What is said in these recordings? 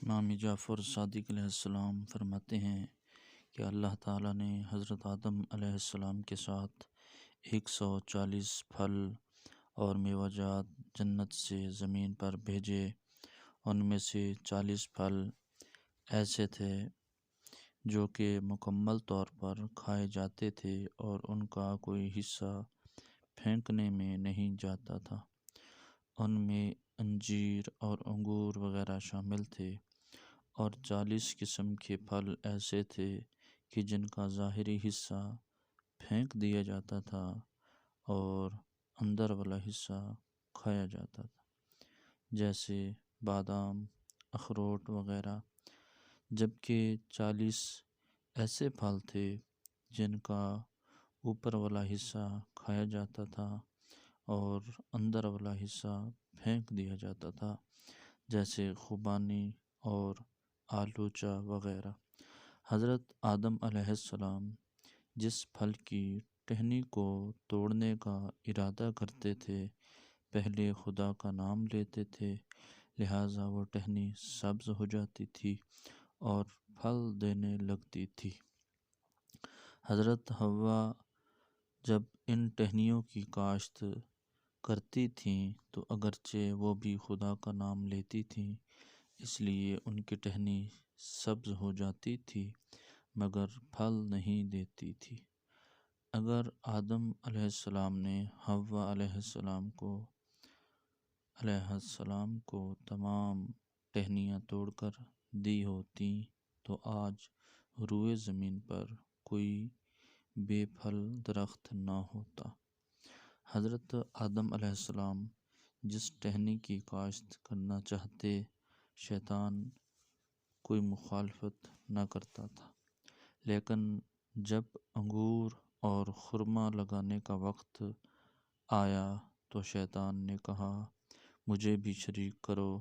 امام جعفر صادق علیہ السلام فرماتے ہیں کہ اللہ تعالیٰ نے حضرت آدم علیہ السلام کے ساتھ 140 پھل اور میوہ جات جنت سے زمین پر بھیجے۔ ان میں سے 40 پھل ایسے تھے جو کہ مکمل طور پر کھائے جاتے تھے اور ان کا کوئی حصہ پھینکنے میں نہیں جاتا تھا۔ ان میں انجیر اور انگور وغیرہ شامل تھے، اور 40 قسم کے پھل ایسے تھے کہ جن کا ظاہری حصہ پھینک دیا جاتا تھا اور اندر والا حصہ کھایا جاتا تھا، جیسے بادام، اخروٹ وغیرہ، جبکہ 40 ایسے پھل تھے جن کا اوپر والا حصہ کھایا جاتا تھا اور اندر والا حصہ پھینک دیا جاتا تھا، جیسے خوبانی اور آلوچہ وغیرہ۔ حضرت آدم علیہ السلام جس پھل کی ٹہنی کو توڑنے کا ارادہ کرتے تھے پہلے خدا کا نام لیتے تھے، لہٰذا وہ ٹہنی سبز ہو جاتی تھی اور پھل دینے لگتی تھی۔ حضرت حوا جب ان ٹہنیوں کی کاشت کرتی تھیں تو اگرچہ وہ بھی خدا کا نام لیتی تھیں، اس لیے ان کی ٹہنی سبز ہو جاتی تھی مگر پھل نہیں دیتی تھی۔ اگر آدم علیہ السلام نے حوا علیہ السلام کو تمام ٹہنیاں توڑ کر دی ہوتیں تو آج روئے زمین پر کوئی بے پھل درخت نہ ہوتا۔ حضرت آدم علیہ السلام جس ٹہنی کی کاشت کرنا چاہتے، شیطان کوئی مخالفت نہ کرتا تھا، لیکن جب انگور اور خرما لگانے کا وقت آیا تو شیطان نے کہا، مجھے بھی شریک کرو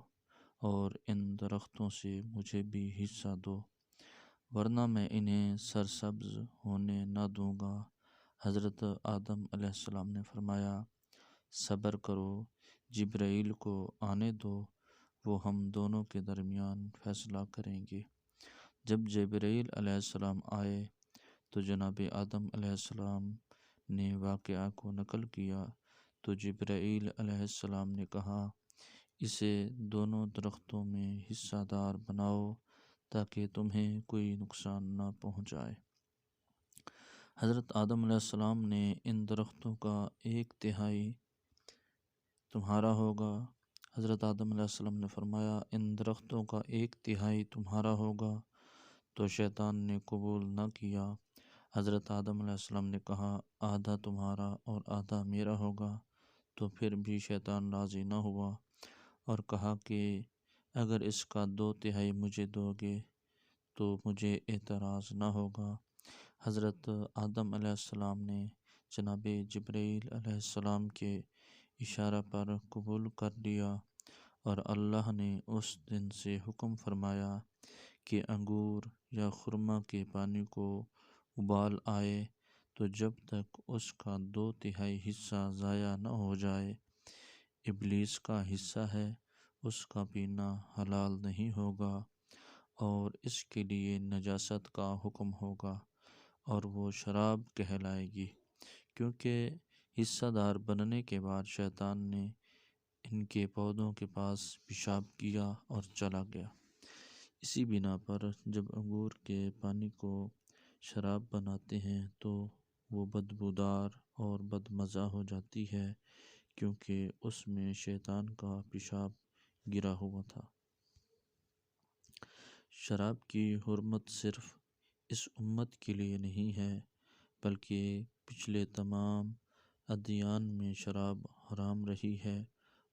اور ان درختوں سے مجھے بھی حصہ دو، ورنہ میں انہیں سرسبز ہونے نہ دوں گا۔ حضرت آدم علیہ السلام نے فرمایا، صبر کرو، جبرائیل کو آنے دو، وہ ہم دونوں کے درمیان فیصلہ کریں گے۔ جب جبرائیل علیہ السلام آئے تو جناب آدم علیہ السلام نے واقعہ کو نقل کیا تو جبرائیل علیہ السلام نے کہا، اسے دونوں درختوں میں حصہ دار بناؤ تاکہ تمہیں کوئی نقصان نہ پہنچائے۔ حضرت آدم علیہ السلام نے ان درختوں کا 1/3 تمہارا ہوگا۔ حضرت آدم علیہ السلام نے فرمایا، ان درختوں کا 1/3 تمہارا ہوگا، تو شیطان نے قبول نہ کیا۔ حضرت آدم علیہ السلام نے کہا، آدھا تمہارا اور آدھا میرا ہوگا، تو پھر بھی شیطان راضی نہ ہوا اور کہا کہ اگر اس کا 2/3 مجھے دو گے تو مجھے اعتراض نہ ہوگا۔ حضرت آدم علیہ السلام نے جناب جبرائیل علیہ السلام کے اشارہ پر قبول کر لیا، اور اللہ نے اس دن سے حکم فرمایا کہ انگور یا خرما کے پانی کو ابال آئے تو جب تک اس کا 2/3 حصہ ضائع نہ ہو جائے، ابلیس کا حصہ ہے، اس کا پینا حلال نہیں ہوگا اور اس کے لیے نجاست کا حکم ہوگا اور وہ شراب کہلائے گی، کیونکہ حصہ دار بننے کے بعد شیطان نے ان کے پودوں کے پاس پیشاب کیا اور چلا گیا۔ اسی بنا پر جب انگور کے پانی کو شراب بناتے ہیں تو وہ بدبودار اور بدمزہ ہو جاتی ہے، کیونکہ اس میں شیطان کا پیشاب گرا ہوا تھا۔ شراب کی حرمت صرف اس امت کے لیے نہیں ہے، بلکہ پچھلے تمام ادیان میں شراب حرام رہی ہے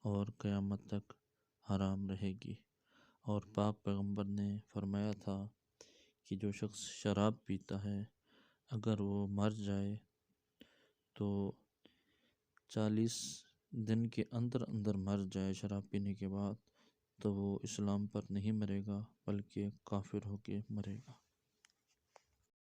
اور قیامت تک حرام رہے گی۔ اور پاک پیغمبر نے فرمایا تھا کہ جو شخص شراب پیتا ہے اگر وہ مر جائے تو 40 دن کے اندر اندر مر جائے شراب پینے کے بعد، تو وہ اسلام پر نہیں مرے گا بلکہ کافر ہو کے مرے گا۔